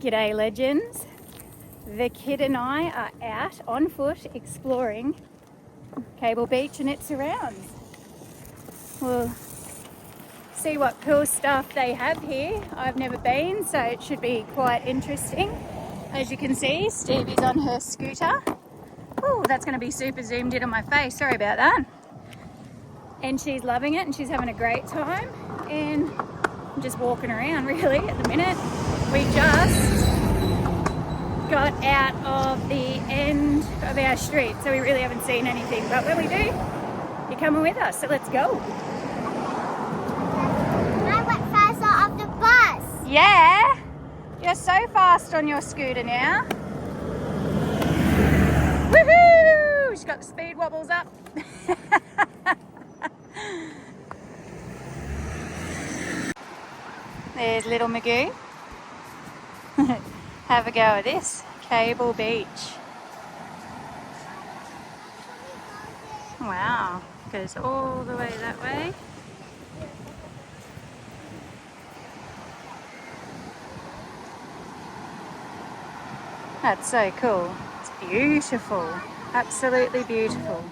G'day legends. The kid and I are out on foot exploring Cable Beach and its surrounds. We'll see what cool stuff they have here. I've never been, so it should be quite interesting. As you can see, Stevie's on her scooter. Oh, that's going to be super zoomed in on my face. Sorry about that. And she's loving it and she's having a great time. And I'm just walking around really at the minute. We just got out of the end of our street, so we really haven't seen anything. But when we do, you're coming with us, so let's go. I went faster off the bus. Yeah, you're so fast on your scooter now. Woohoo! She's got the speed wobbles up. There's little Magoo. Have a go at this. Cable Beach. Wow, goes all the way that way. That's so cool. It's beautiful. Absolutely beautiful.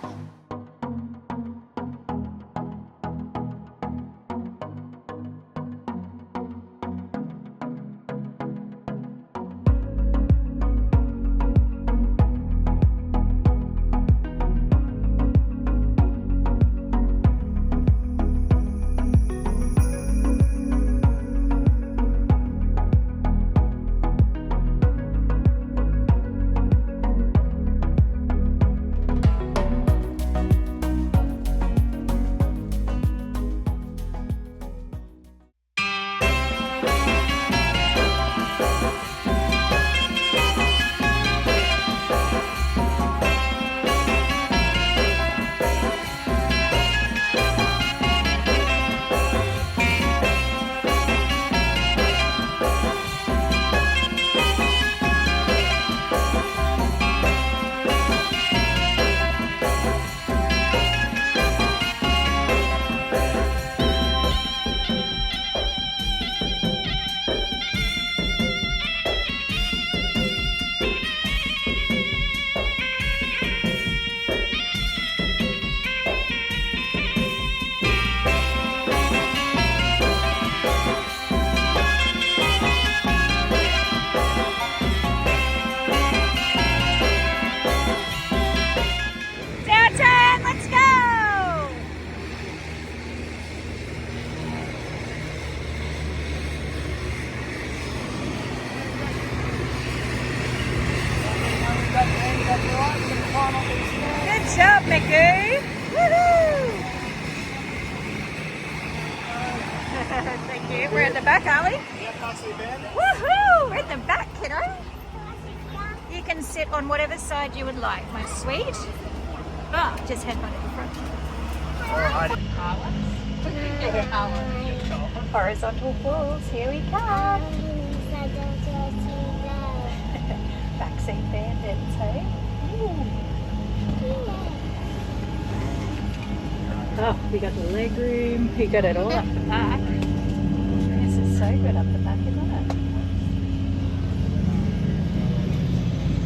Good job, Magoo. Woohoo! Thank you. We're at the back, are we? Woohoo! We're at the back, kiddo. You can sit on whatever side you would like, my sweet. Oh, just head on in front. Horizontal falls. Here we come. Backseat bandits, hey? Ooh. Oh, we got the leg room. We got it all up the back. This is so good up the back, isn't it?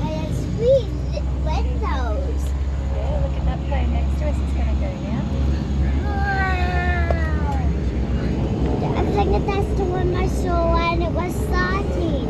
And it's sweet windows. Yeah, look at that plane next to us. It's going to go now. Wow. I think that's the one I saw when it was starting.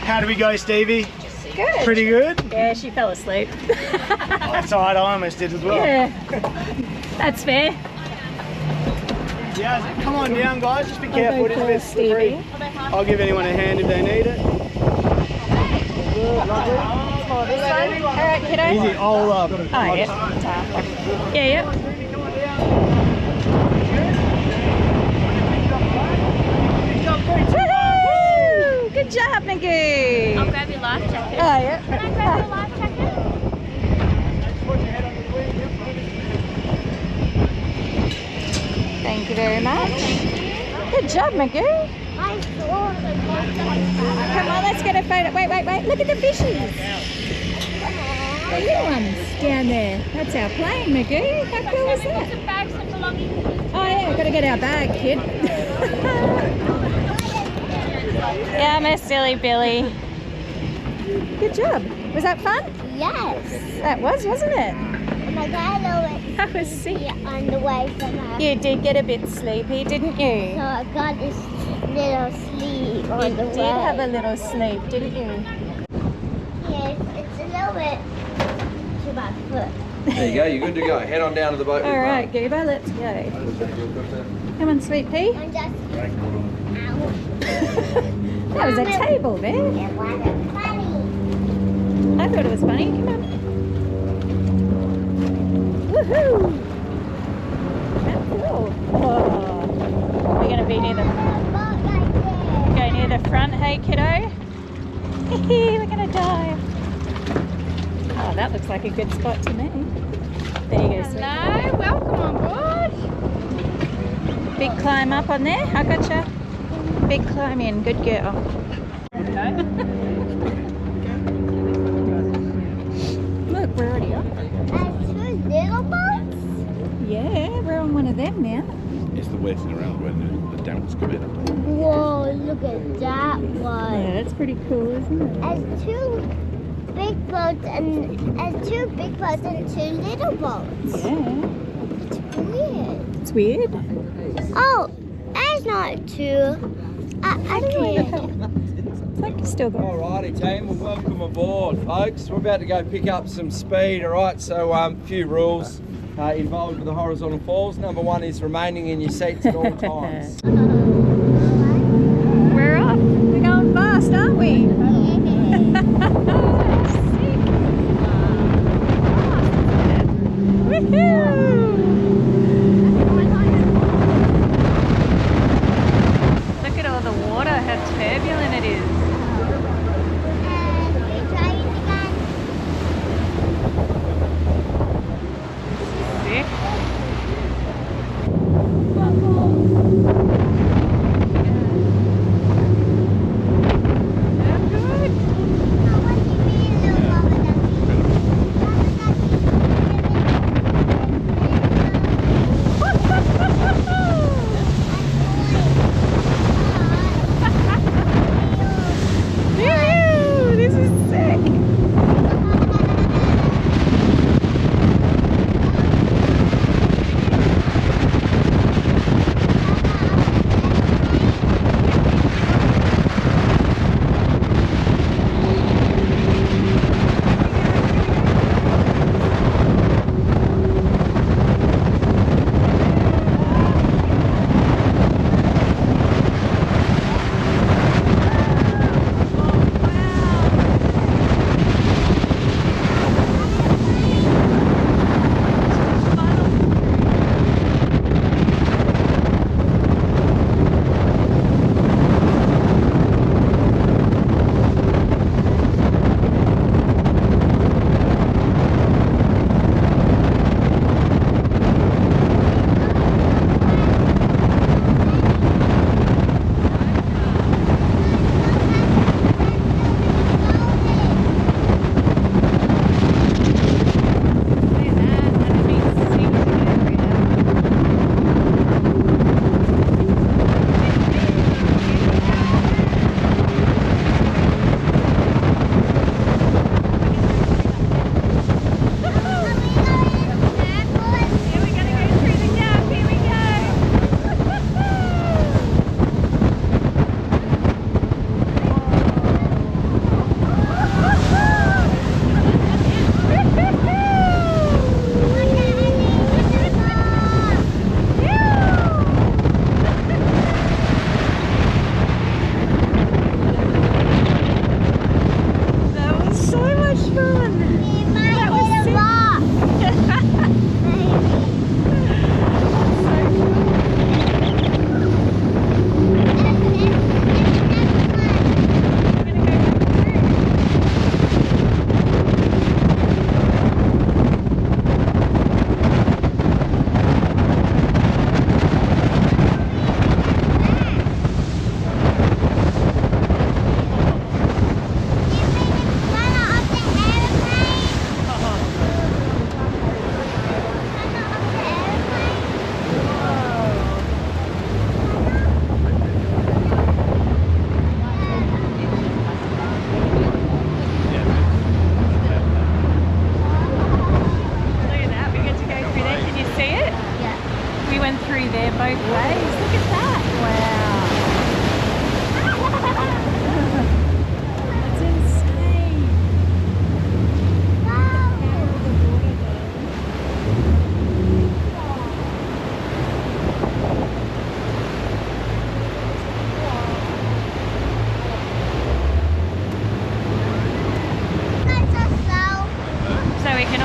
How did we go, Stevie? Good. Pretty good? Yeah, she fell asleep. That's alright, I almost did as well. Yeah, that's fair. Yeah, come on down, guys. Just be careful. It's a bit slippery. Stevie. I'll give anyone a hand if they need it. Oh, this one. All right, kiddo. Easy. I'll Oh, yeah. Yeah, yeah. Woohoo! Good job, Magoo. I'll grab your life jacket. Oh, yeah. Can I grab your life jacket? Thank you very much. Good job, Magoo. I saw the Come on, let's get a photo. Wait, wait, wait. Look at the fishies. The little ones down there. That's our plane, Magoo. How cool is that? Some bags and belongings. Oh, yeah, we've got to get our bag, kid. Yeah, my silly Billy. Good job. Was that fun? Yes. That was, wasn't it? And I got a little That was sick. bit on the way from her. You did get a bit sleepy, didn't So you? I got this little sleep on You the way. did have a little sleep, didn't you? Yes, it's a little bit to my foot. There you go, you're good to go. Head on down to the boat. All right, Goober, let's go. Come on, sweet pea. I'm just That was a table there. it wasn't funny. I thought it was funny. Come on. Woohoo! How cool. Oh, we're going to be near the go near the front, hey kiddo? We're going to dive. Oh, that looks like a good spot to me. There you go, sweet. Hello, welcome on board. Big climb up on there. I gotcha. Big climb in. Good girl. Look, we're already up. There's two little boats. Yeah, we're on one of them now. It's the wetting around when the damps come in. Whoa, look at that Yeah, one. that's pretty cool, isn't it? There's two big boats and two little boats. Yeah. It's weird. It's weird. Oh, there's not two. I don't know. It's like you still got. Alrighty team, well welcome aboard folks. We're about to go pick up some speed, alright? So a few rules involved with the horizontal falls. Number one is remaining in your seats at all times. We're off. We're going fast, aren't we? Look at all the water, how turbulent it is. Sick.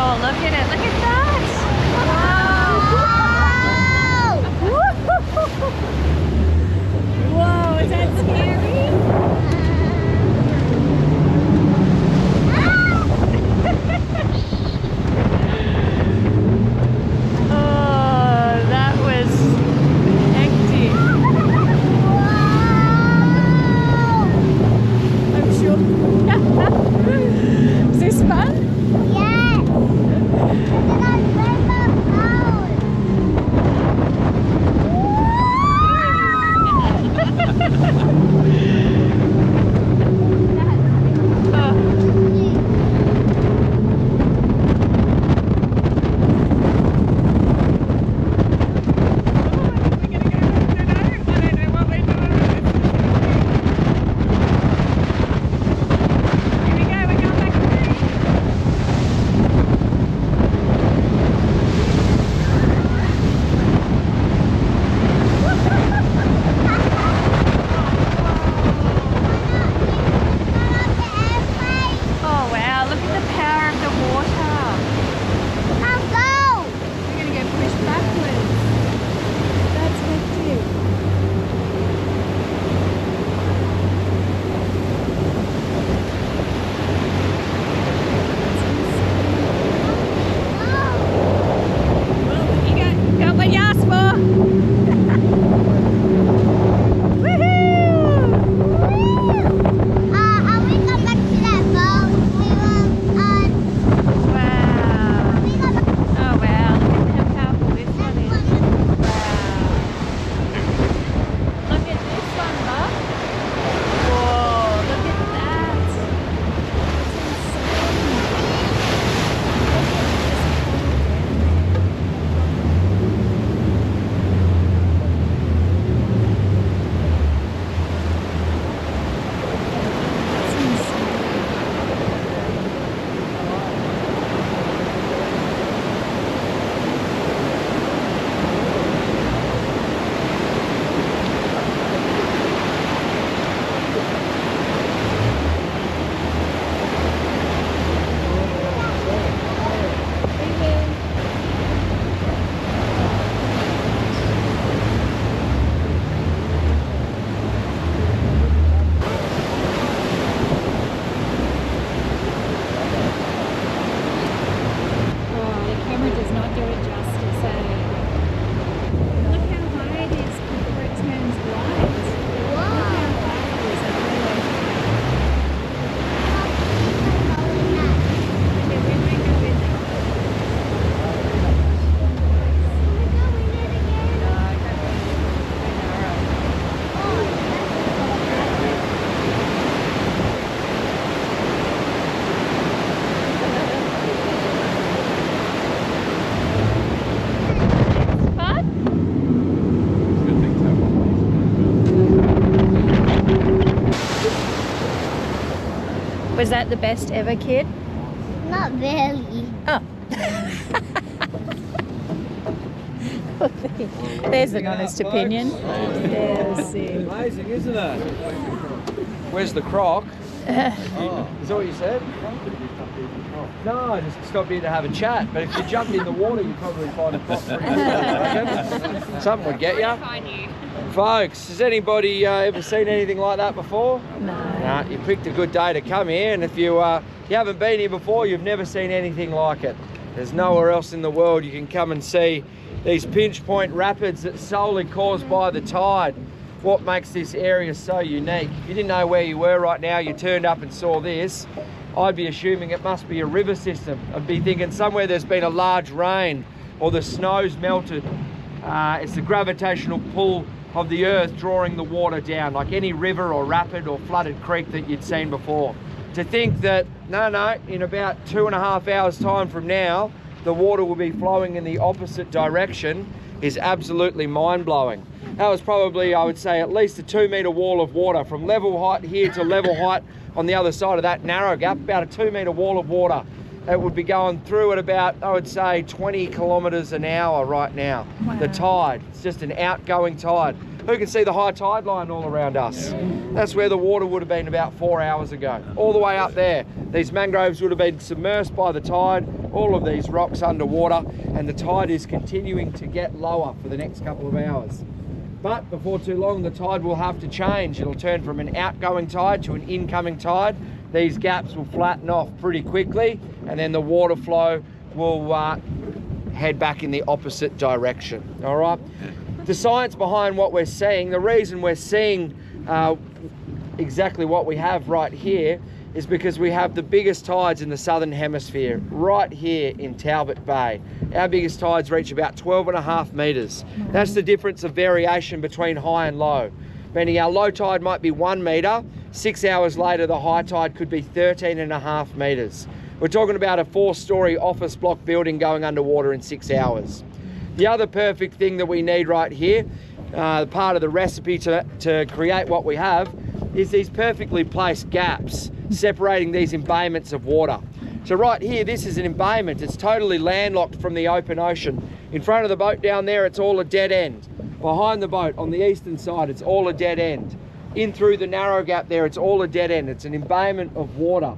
Oh, look at it. Look at that. Whoa, is that scary? Oh, that was hectic. I'm sure. Is this fun? Yes. Look at that rainbow cloud. Oh wow, look at the power of the water. Now go. We're going to get pushed backwards. That's hectic. Well, you got what you asked for. Woohoo! We come back to that boat. We will, Wow. we go back Oh wow, look at how powerful this one is. Wow. Look at this one, Bob. Whoa, look at that. That's insane. Oh, the camera does not do it justice, eh? Look how high it is before it turns white. Look how high it is. Okay, we might go in there. No, I can't go in there. Alright. Fun? Good thing to have one of these. Was that the best ever, kid? Not really. Oh. There's an honest opinion. There's it. Amazing, isn't it? Where's the croc? Is that what you said? No, I just stopped here to have a chat. But if you jumped in the water, you'd probably find a croc pretty easily, I reckon. Something would get you. Folks, has anybody ever seen anything like that before? No. Nah, you picked a good day to come here, and if you haven't been here before, you've never seen anything like it. There's nowhere else in the world you can come and see these pinch point rapids that's solely caused by the tide. What makes this area so unique? If you didn't know where you were right now, you turned up and saw this, I'd be assuming it must be a river system. I'd be thinking somewhere there's been a large rain or the snow's melted. It's the gravitational pull of the earth drawing the water down, like any river or rapid or flooded creek that you'd seen before. To think that, no, in about 2.5 hours time from now, the water will be flowing in the opposite direction is absolutely mind-blowing. That was probably, I would say, at least a 2-metre wall of water from level height here to level height on the other side of that narrow gap, about a 2-metre wall of water. It would be going through at about, I would say, 20 kilometres an hour right now. Wow. The tide, it's just an outgoing tide. Who can see the high tide line all around us? That's where the water would have been about 4 hours ago. All the way up there. These mangroves would have been submersed by the tide. all of these rocks underwater, and the tide is continuing to get lower for the next couple of hours. But before too long, the tide will have to change. It'll turn from an outgoing tide to an incoming tide. These gaps will flatten off pretty quickly, and then the water flow will head back in the opposite direction. All right. The science behind what we're seeing, the reason we're seeing exactly what we have right here, is because we have the biggest tides in the southern hemisphere right here in Talbot Bay. Our biggest tides reach about 12.5 meters. That's the difference of variation between high and low. Meaning our low tide might be 1 meter, 6 hours later the high tide could be 13.5 meters. We're talking about a 4-story office block building going underwater in 6 hours. The other perfect thing that we need right here, part of the recipe to create what we have, is these perfectly placed gaps separating these embayments of water. So right here, this is an embayment. It's totally landlocked from the open ocean. In front of the boat down there, it's all a dead end. Behind the boat on the eastern side, it's all a dead end. In through the narrow gap there, it's all a dead end. It's an embayment of water.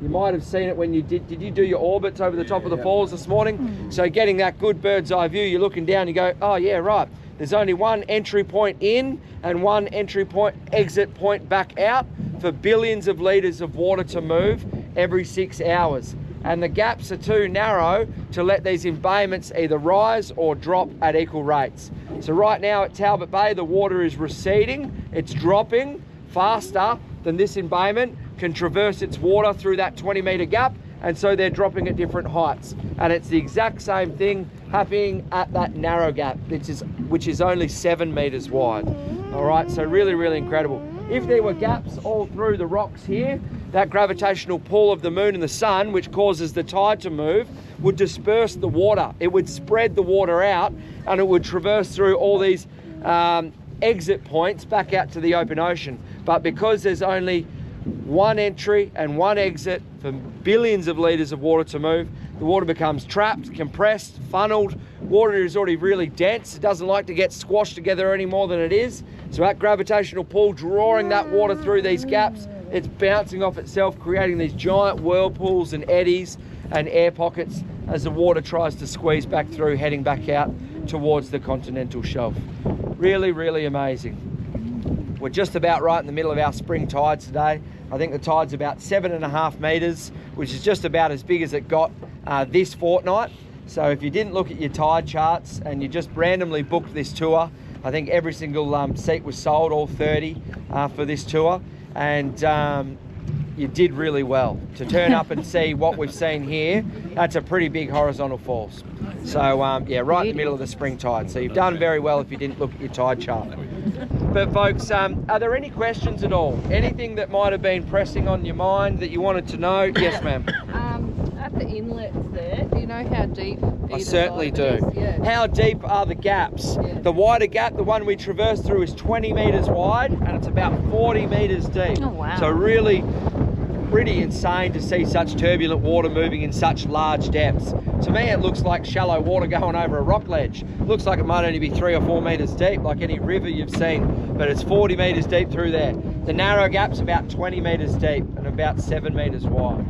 You might have seen it when you did you do your orbits over the top of the falls this morning? So getting that good bird's eye view, you're looking down, you go, oh yeah, right. There's only one entry point in and one exit point back out for billions of litres of water to move every 6 hours. And the gaps are too narrow to let these embayments either rise or drop at equal rates. So right now at Talbot Bay, the water is receding. It's dropping faster than this embayment can traverse its water through that 20-metre gap, and so they're dropping at different heights. And it's the exact same thing happening at that narrow gap, which is only 7 metres wide. All right, so really, really incredible. If there were gaps all through the rocks here, that gravitational pull of the moon and the sun, which causes the tide to move, would disperse the water. It would spread the water out, and it would traverse through all these exit points back out to the open ocean. But because there's only one entry and one exit for billions of litres of water to move, the water becomes trapped, compressed, funneled. Water is already really dense. It doesn't like to get squashed together any more than it is. So that gravitational pull drawing that water through these gaps, it's bouncing off itself, creating these giant whirlpools and eddies and air pockets as the water tries to squeeze back through, heading back out towards the continental shelf. Really, really amazing. We're just about right in the middle of our spring tides today. I think the tide's about 7.5 metres, which is just about as big as it got this fortnight. So if you didn't look at your tide charts and you just randomly booked this tour, I think every single seat was sold, all 30 for this tour. And you did really well. To turn up and see what we've seen here, that's a pretty big horizontal falls. So yeah, right in the middle of the spring tide. So you've done very well if you didn't look at your tide chart. But folks, are there any questions at all? Anything that might have been pressing on your mind that you wanted to know? Yes, ma'am. At the inlets there, do you know how deep I certainly do. is? Yeah. How deep are the gaps? Yeah. The wider gap, the one we traversed through, is 20 metres wide and it's about 40 metres deep. Oh, wow. So really pretty insane to see such turbulent water moving in such large depths. To me, it looks like shallow water going over a rock ledge. It looks like it might only be 3 or 4 metres deep, like any river you've seen, but it's 40 metres deep through there. The narrow gap's about 20 metres deep and about 7 metres wide.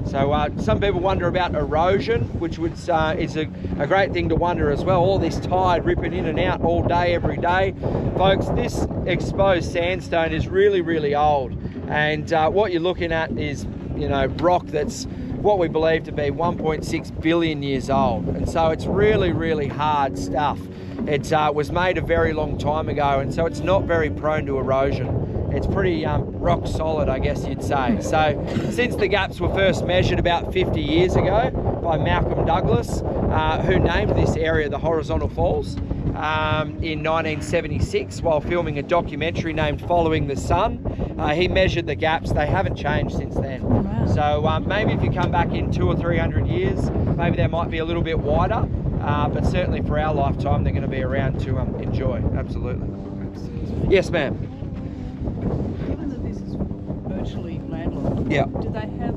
So some people wonder about erosion, which is a great thing to wonder as well. All this tide ripping in and out all day, every day. Folks, this exposed sandstone is really, really old. And what you're looking at is, you know, rock that's what we believe to be 1.6 billion years old. And so it's really, really hard stuff. It was made a very long time ago, and so it's not very prone to erosion. It's pretty rock solid, I guess you'd say. So since the gaps were first measured about 50 years ago by Malcolm Douglas, who named this area the Horizontal Falls in 1976 while filming a documentary named Following the Sun, he measured the gaps. They haven't changed since then. Wow. So maybe if you come back in 200 or 300 years, maybe they might be a little bit wider, but certainly for our lifetime, they're going to be around to enjoy. Absolutely. Yes, ma'am. Given that this is virtually landlocked, Yeah. do they have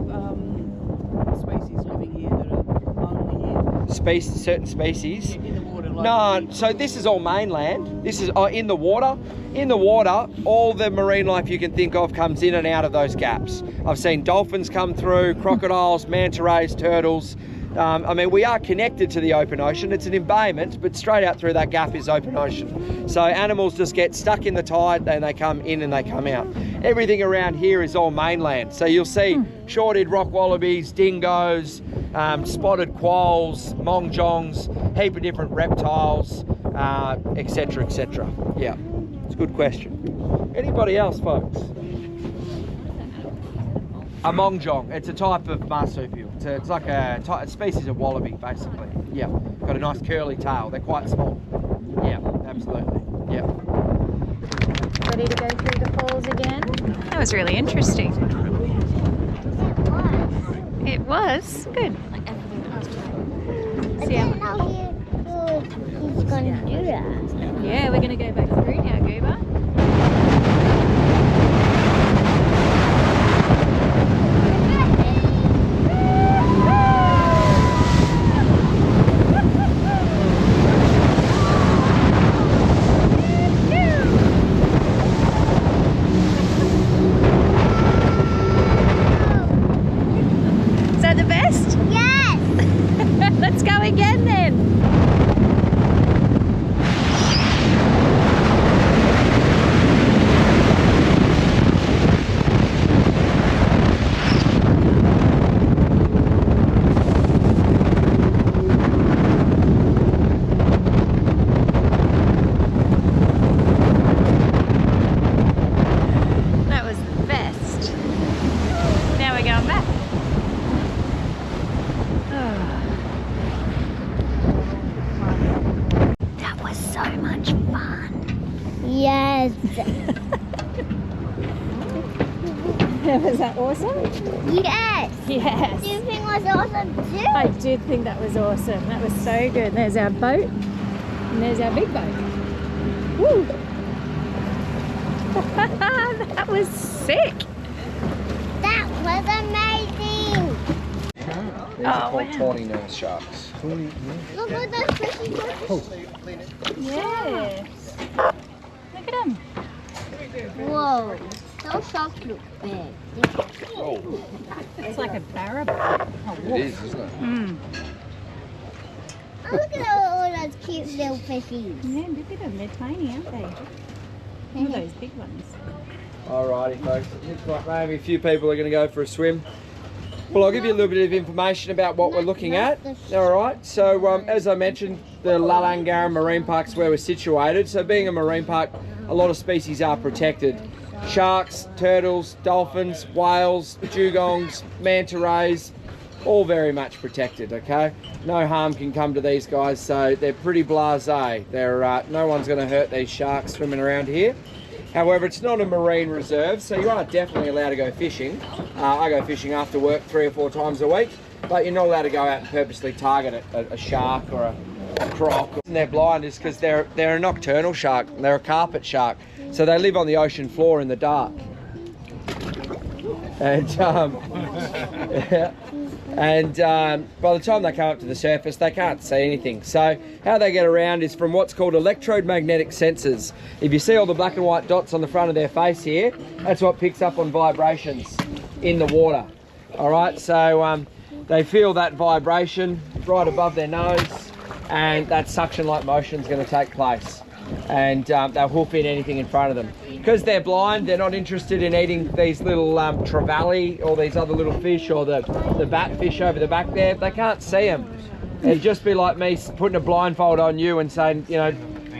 species living here that are only here Certain species. in the water? Like No, so this is all mainland. This is in the water. In the water, all the marine life you can think of comes in and out of those gaps. I've seen dolphins come through, crocodiles, manta rays, turtles, I mean, we are connected to the open ocean. It's an embayment, but straight out through that gap is open ocean. So animals just get stuck in the tide and they come in and they come out. Everything around here is all mainland. So you'll see short-eared rock wallabies, dingoes, spotted quolls, mongjongs, heap of different reptiles, etc., etc. Yeah, it's a good question. Anybody else, folks? A mongjong, it's a type of marsupial. It's like a species of wallaby, basically. Yeah, got a nice curly tail. They're quite small. Yeah, absolutely. Yeah. Ready to go through the falls again? That was really interesting. It was good. I didn't know he's going to do that. Yeah, we're going to go back through now, Goober. Is that the best? Yes! Let's go again then. That was the best. Now we're going back. That was so much fun. Yes. Was that awesome? Yes. Yes. Do you think it was awesome too? I did think that was awesome. That was so good. There's our boat and there's our big boat. Woo! That was sick. That was amazing. These are called tawny nose sharks. Look at those fishy fishes. Yes. Look at them. Whoa. Those sharks look big. Oh, It's like a barrabout. it is, isn't it? Oh, look at all those cute little fishies. Yeah, look at them. They're tiny, aren't they? Look at those big ones. Alrighty, folks. It looks like maybe a few people are going to go for a swim. Well, I'll give you a little bit of information about what we're looking at. Alright, so as I mentioned, the Lalangara Marine Park is where we're situated. So being a marine park, a lot of species are protected. Sharks, turtles, dolphins, whales, dugongs, manta rays, all very much protected, okay? No harm can come to these guys, so they're pretty blasé. No one's going to hurt these sharks swimming around here. However, it's not a marine reserve, so you are definitely allowed to go fishing. I go fishing after work 3 or 4 times a week, but you're not allowed to go out and purposely target a shark or a croc. And they're blind is because they're a nocturnal shark. They're a carpet shark, so they live on the ocean floor in the dark. And by the time they come up to the surface, they can't see anything. So how they get around is from what's called electromagnetic sensors. If you see all the black and white dots on the front of their face here, that's what picks up on vibrations in the water. All right, so they feel that vibration right above their nose, and that suction-like motion is going to take place. And they'll hoof in anything in front of them. Because they're blind, they're not interested in eating these little trevally or these other little fish or the bat fish over the back there. They can't see them. It'd just be like me putting a blindfold on you and saying, you know,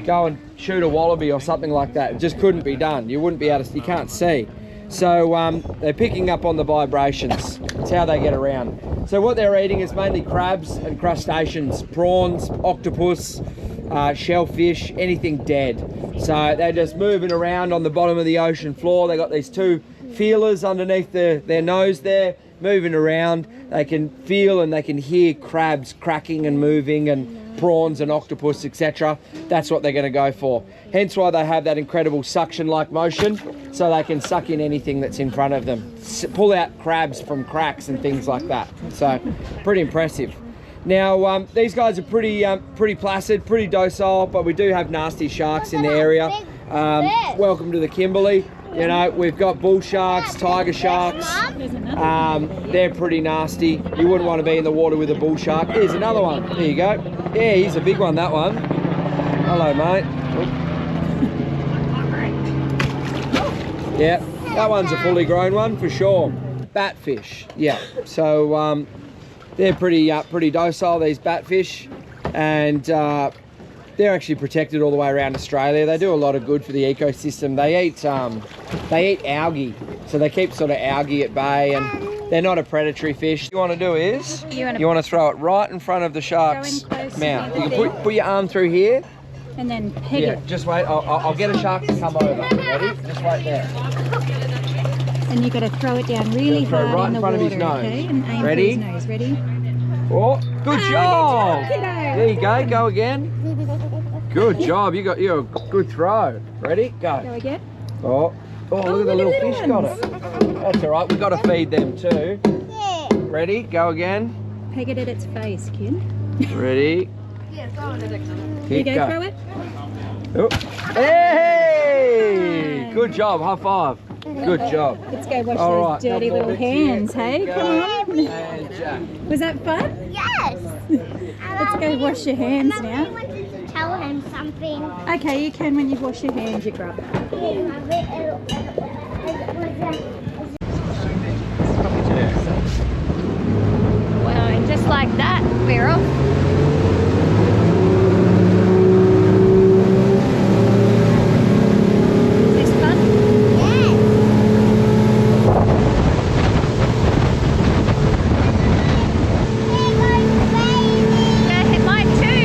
go and shoot a wallaby or something like that. It just couldn't be done. You wouldn't be able to, you can't see. So they're picking up on the vibrations. That's how they get around. So what they're eating is mainly crabs and crustaceans, prawns, octopus, shellfish, anything dead. So they're just moving around on the bottom of the ocean floor. They got these 2 feelers underneath their nose there, moving around. They can feel and they can hear crabs cracking and moving, and prawns and octopus, etc. That's what they're going to go for. Hence why they have that incredible suction-like motion, so they can suck in anything that's in front of them. Pull out crabs from cracks and things like that. So pretty impressive. Now, these guys are pretty placid, pretty docile, but we do have nasty sharks in the area. Welcome to the Kimberley. You know, we've got bull sharks, tiger sharks. They're pretty nasty. You wouldn't want to be in the water with a bull shark. Here's another one. There you go. Yeah, he's a big one, that one. Hello, mate. Yeah, that one's a fully grown one for sure. Batfish, yeah. So they're pretty docile, these batfish, and they're actually protected all the way around Australia. They do a lot of good for the ecosystem. They eat algae, so they keep sort of algae at bay, and they're not a predatory fish. What you want to do is you want to throw it right in front of the shark's mouth. You can put your arm through here. And then peg it. Just wait. I'll get a shark to come over. Ready? Just wait there. And you've got to throw it down really hard right in the front water, of his nose. okay? And aim Ready? for his nose. Ready? Oh, good job. Good job, There you go. Go again. Good job. You're a good throw. Ready? Go Go. again. Oh, look at the little fish got it. That's all right. We've got to feed them too. Ready? Go again. Peg it at its face, kid. Ready? Here you go, throw it. Oh. Hey! Good job. High five. Good job. Let's go wash All those right, dirty couple little bits here. hands, hey? Go. Come on. And Jack. Was that fun? Yes. Let's go wash your hands I now. wanted to tell him something. Okay, you can when you wash your hands, you grub. Well, and just like that, we're off. Is this fun? Yeah, it might too.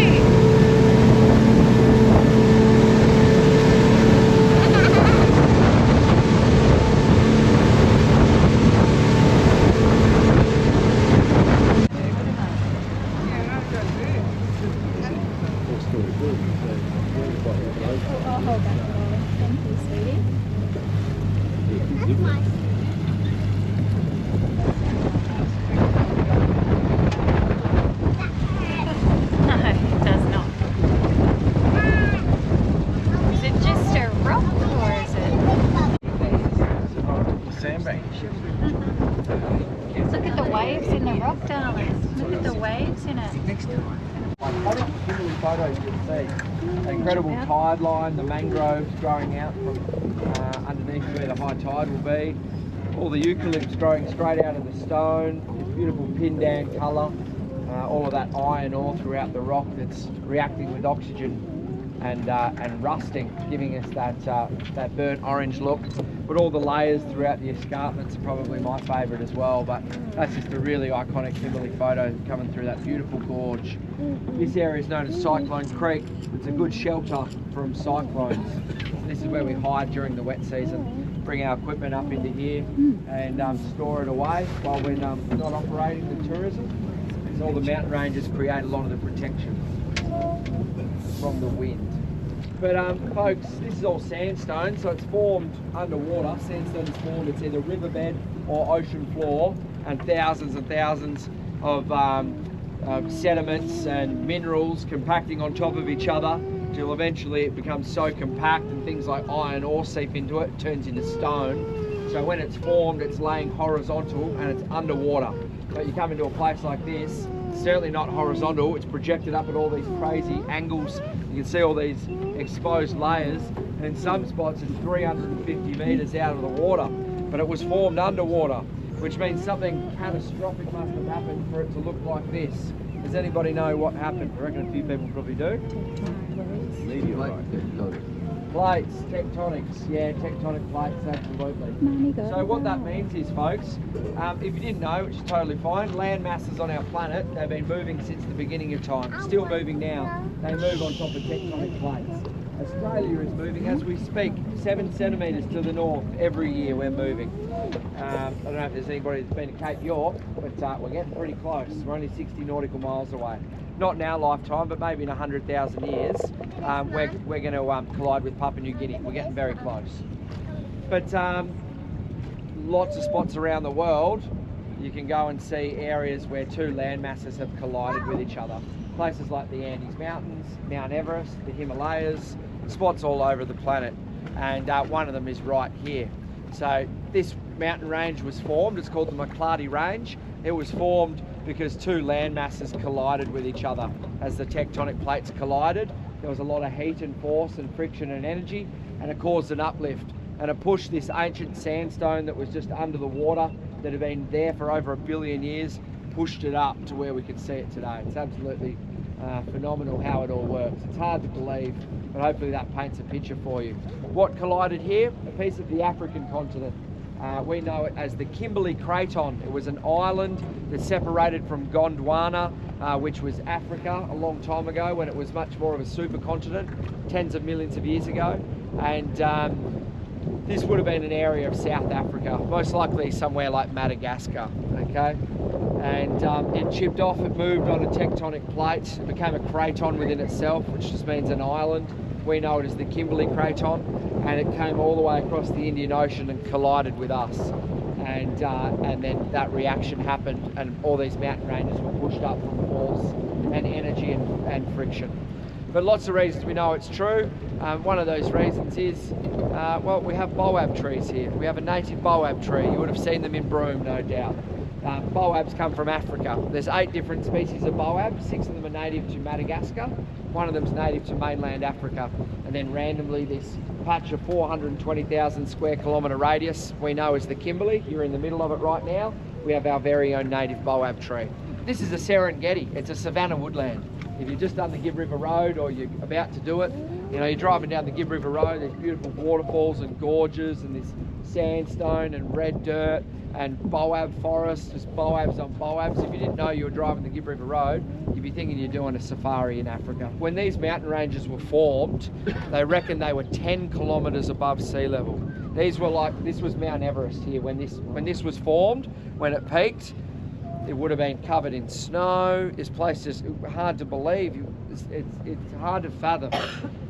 I'll hold that for you. Thank you, sweetie. No, it does not. Is it just a rock or is it? Sandbank. Look at the waves in the rock, darling. Look at the waves in it. Iconic Kimberley photos you can see. The incredible tide line, the mangroves growing out from underneath where the high tide will be. All the eucalypts growing straight out of the stone. This beautiful pindan colour. All of that iron ore throughout the rock that's reacting with oxygen and rusting, giving us that burnt orange look. But all the layers throughout the escarpments are probably my favourite as well. But that's just a really iconic Kimberley photo coming through that beautiful gorge. This area is known as Cyclone Creek. It's a good shelter from cyclones. This is where we hide during the wet season. Bring our equipment up into here and store it away while we're not operating the tourism. Because all the mountain ranges create a lot of the protection from the wind. But folks, this is all sandstone, so it's formed underwater. Sandstone is formed, it's either riverbed or ocean floor, and thousands of sediments and minerals compacting on top of each other till eventually it becomes so compact and things like iron ore seep into it, it turns into stone. So when it's formed, it's laying horizontal and it's underwater. But you come into a place like this, it's certainly not horizontal, it's projected up at all these crazy angles. You can see all these exposed layers, and in some spots it's 350 metres out of the water, but it was formed underwater, which means something catastrophic must have happened for it to look like this. Does anybody know what happened? I reckon a few people probably do. Plates, tectonics, yeah, tectonic plates, absolutely. So what that means is, folks, if you didn't know, which is totally fine, land masses on our planet, they've been moving since the beginning of time, still moving now. They move on top of tectonic plates. Australia is moving as we speak, 7 centimetres to the north every year we're moving. I don't know if there's anybody that's been to Cape York, but we're getting pretty close. We're only 60 nautical miles away. Not in our lifetime, but maybe in 100,000 years, we're going to collide with Papua New Guinea. We're getting very close. But lots of spots around the world, you can go and see areas where two land masses have collided with each other. Places like the Andes Mountains, Mount Everest, the Himalayas, spots all over the planet. and one of them is right here. So this mountain range was formed, it's called the McClarty Range. It was formed because two land masses collided with each other. As the tectonic plates collided, there was a lot of heat and force and friction and energy, and it caused an uplift. And it pushed this ancient sandstone that was just under the water, that had been there for over 1 billion years, pushed it up to where we can see it today. It's absolutely phenomenal how it all works. It's hard to believe, but hopefully that paints a picture for you. What collided here? A piece of the African continent. We know it as the Kimberley Craton. It was an island that separated from Gondwana, which was Africa a long time ago, when it was much more of a supercontinent, tens of millions of years ago. And this would have been an area of South Africa, most likely somewhere like Madagascar, okay? And it chipped off, it moved on a tectonic plate, it became a craton within itself, which just means an island. We know it as the Kimberley Craton, and it came all the way across the Indian Ocean and collided with us. And then that reaction happened, and all these mountain ranges were pushed up from force and energy and friction. But lots of reasons we know it's true. One of those reasons is, well, we have boab trees here. We have a native boab tree. You would have seen them in Broome, no doubt. Boabs come from Africa. There's 8 different species of boabs. 6 of them are native to Madagascar. 1 of them's native to mainland Africa. And then randomly this patch of 420,000 square kilometre radius we know is the Kimberley. You're in the middle of it right now. We have our very own native boab tree. This is a Serengeti. It's a savanna woodland. If you've just done the Gibb River Road, or you're about to do it, you know, you're driving down the Gibb River Road, there's beautiful waterfalls and gorges and this sandstone and red dirt and boab forests, just boabs on boabs. If you didn't know you were driving the Gibb River Road, you'd be thinking you're doing a safari in Africa. When these mountain ranges were formed, they reckon they were 10 kilometres above sea level. These were like, this was Mount Everest here. When this was formed, when it peaked, it would have been covered in snow. This place is hard to believe. It's hard to fathom.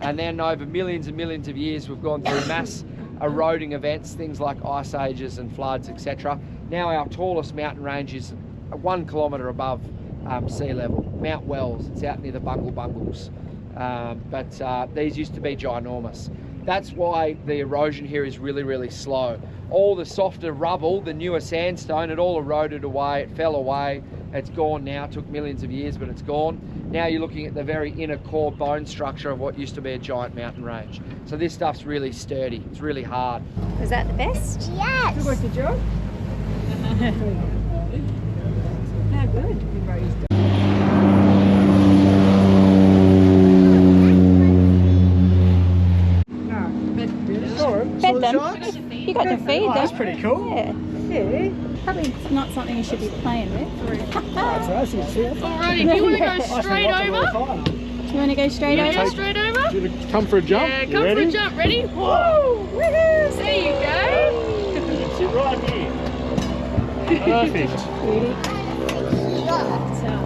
And then over millions and millions of years, we've gone through mass eroding events, things like ice ages and floods, etc. Now our tallest mountain range is 1 kilometre above sea level. Mount Wells, it's out near the Bungle Bungles. But these used to be ginormous. That's why the erosion here is really, really slow. All the softer rubble, the newer sandstone, it all eroded away, it fell away. It's gone now, it took millions of years, but it's gone. Now you're looking at the very inner core bone structure of what used to be a giant mountain range. So this stuff's really sturdy, it's really hard. Was that the best? Yes. Good job. How good. Fed them. You got to feed them. That's pretty cool. Yeah. Probably not something you should be playing with. Alrighty, do you want to go straight over? Do you want to go straight You want to go over? straight over? You gonna come for a jump? Yeah, You come for ready? a jump. Ready? Woo! Woohoo! There you go. Sit right here. Perfect.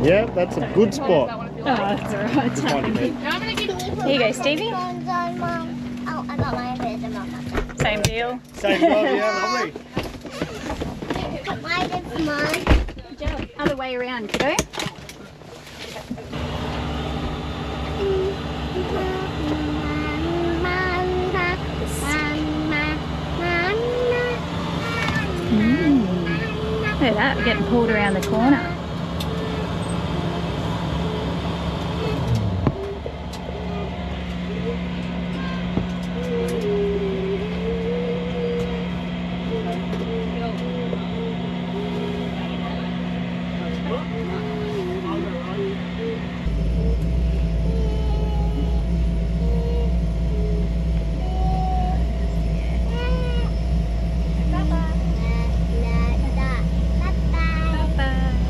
Yeah, that's a good spot. Oh, that's alright. Now I'm going to give Here you go, Stevie. Oh, I got my head. Same deal. Same job, yeah, lovely. Mine is mine. Good job. Other way around, kiddo. Look at that, we're getting pulled around the corner. Bye.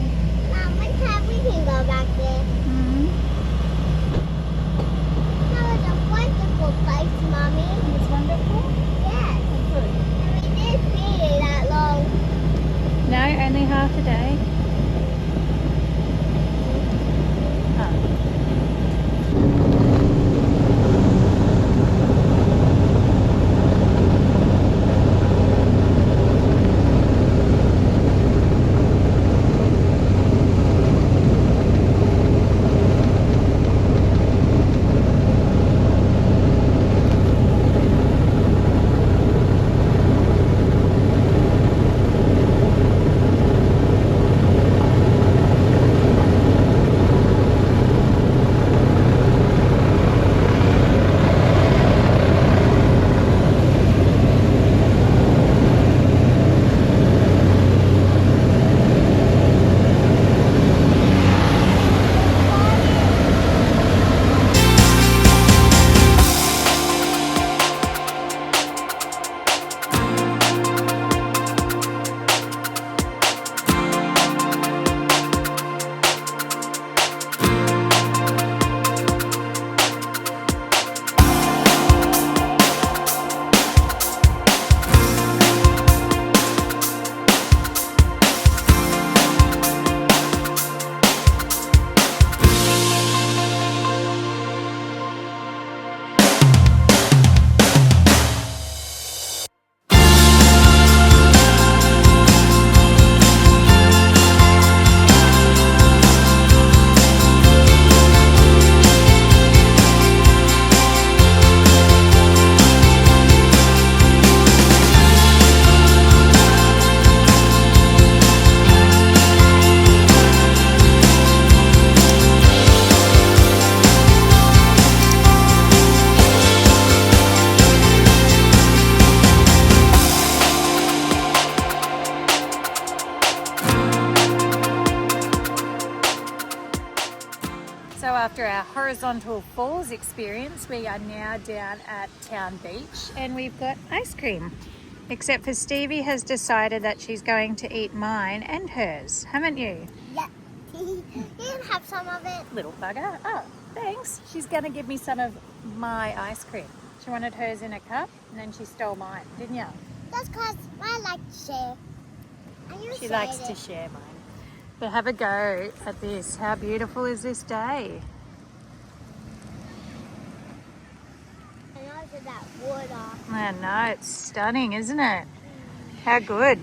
after our horizontal falls experience, we are now down at Town Beach and we've got ice cream. Except for Stevie has decided that she's going to eat mine and hers, haven't you? Yeah. You can have some of it. Little bugger. Oh, thanks. She's going to give me some of my ice cream. She wanted hers in a cup and then she stole mine, didn't you? That's because I like to share. And you She said likes it. to share mine. But have a go at this. How beautiful is this day? And also that water. I know, it's stunning, isn't it? How good.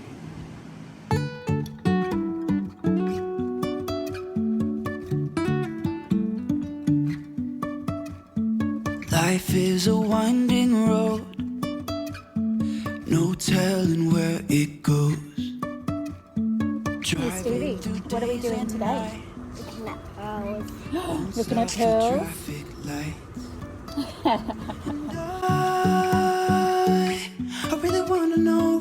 Life is a winding road, no telling where it goes. Hey Stevie, what are we doing today? Looking at pearls. Looking at pearls. I really wanna know.